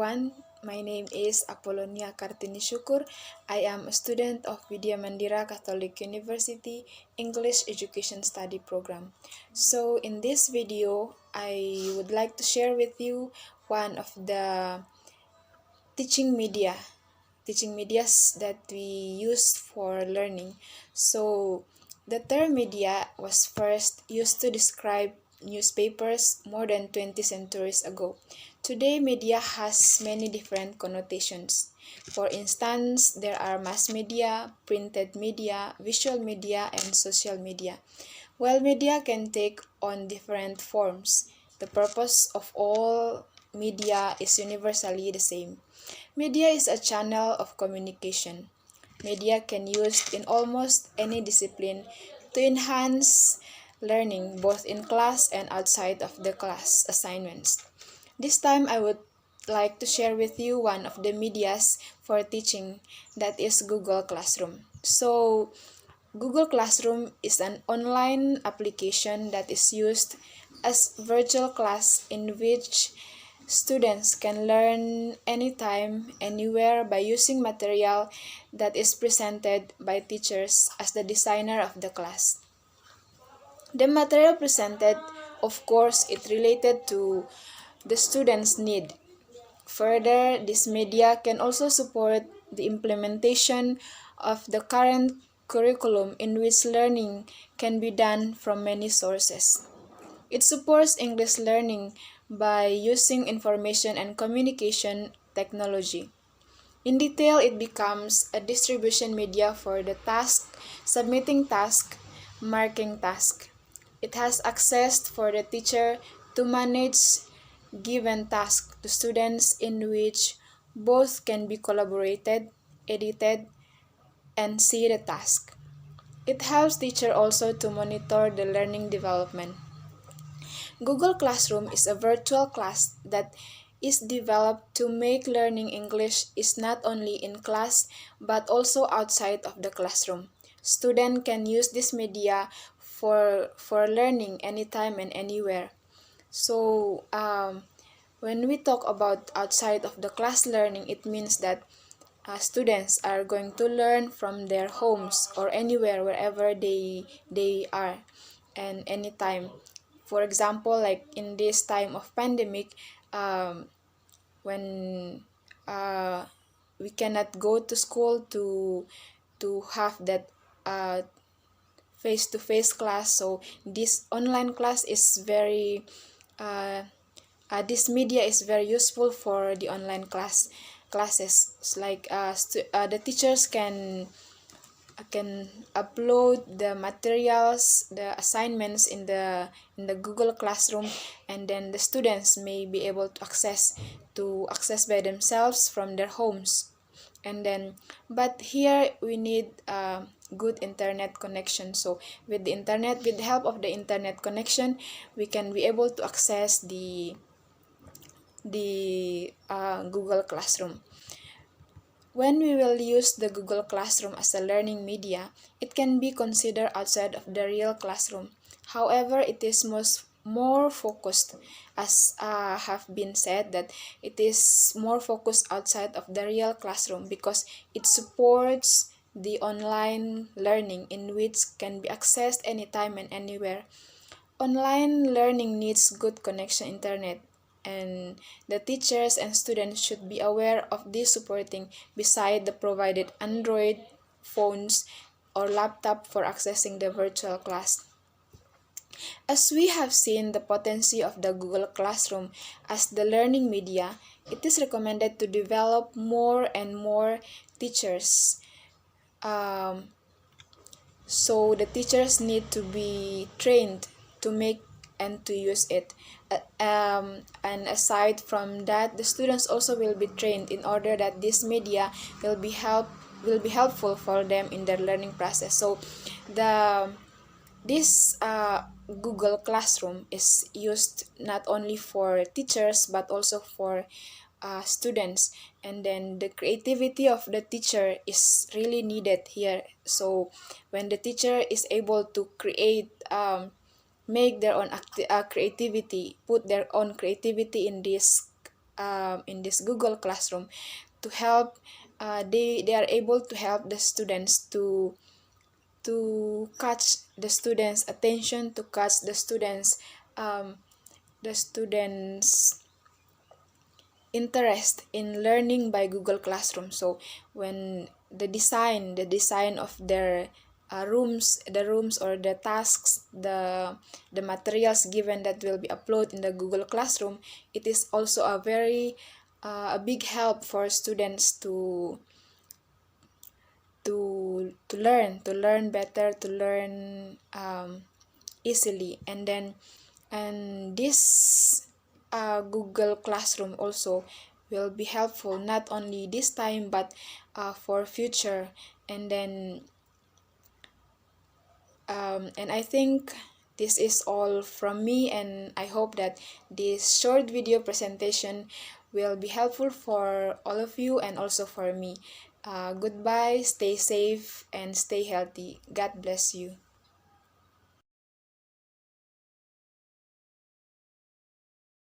everyone. My name is Apolonia Kartini Syukur. I am a student of Vidya Mandira Catholic University English Education Study Program. So in this video, I would like to share with you one of the teaching medias that we use for learning. So the term media was first used to describe newspapers more than 20 centuries ago. Today, media has many different connotations. For instance, there are mass media, printed media, visual media, and social media. While media can take on different forms, the purpose of all media is universally the same. Media is a channel of communication. Media can be used in almost any discipline to enhance learning both in class and outside of the class assignments. This time I would like to share with you one of the medias for teaching, that is Google Classroom. So Google Classroom is an online application that is used as virtual class in which students can learn anytime, anywhere by using material that is presented by teachers as the designer of the class. The material presented, of course, it related to the students' need. Further, this media can also support the implementation of the current curriculum in which learning can be done from many sources. It supports English learning by using information and communication technology. In detail, it becomes a distribution media for the task, submitting task, marking task. It has access for the teacher to manage given task to students in which both can be collaborated, edited, and see the task. It helps teacher also to monitor the learning development. Google Classroom is a virtual class that is developed to make learning English is not only in class but also outside of the classroom. Students can use this media for learning anytime and anywhere. So when we talk about outside of the class learning, it means that students are going to learn from their homes or anywhere wherever they are and anytime. For example, like in this time of pandemic, when uh, we cannot go to school to have that face-to-face class, so this online class is very this media is very useful for the online classes. It's like the teachers can upload the materials, the assignments in the Google Classroom, and then the students may be able to access by themselves from their homes. And then, but here we need good internet connection. So with the help of the internet connection, we can be able to access the Google Classroom. When we will use the Google Classroom as a learning media, it can be considered outside of the real classroom. However, it is more focused, as have been said, that it is more focused outside of the real classroom because it supports the online learning in which can be accessed anytime and anywhere. Online learning needs good connection internet, and the teachers and students should be aware of this supporting beside the provided Android phones or laptop for accessing the virtual class. As we have seen the potency of the Google Classroom as the learning media, it is recommended to develop more and more teachers. So the teachers need to be trained to make and to use it. And aside from that, the students also will be trained in order that this media will be helpful for them in their learning process. So this Google Classroom is used not only for teachers but also for students, and then the creativity of the teacher is really needed here. So when the teacher is able to create, make their own creativity, put their own creativity in this in this Google Classroom to help. They are able to help the students to catch the students' attention, to catch the students' interest in learning by Google Classroom. So when the design of their the rooms or the tasks, the materials given that will be uploaded in the Google Classroom, it is also a very a big help for students to learn better, to learn easily. And this Google Classroom also will be helpful not only this time but for future. And then and I think this is all from me, and I hope that this short video presentation will be helpful for all of you and also for me. Goodbye, stay safe and stay healthy. God bless you.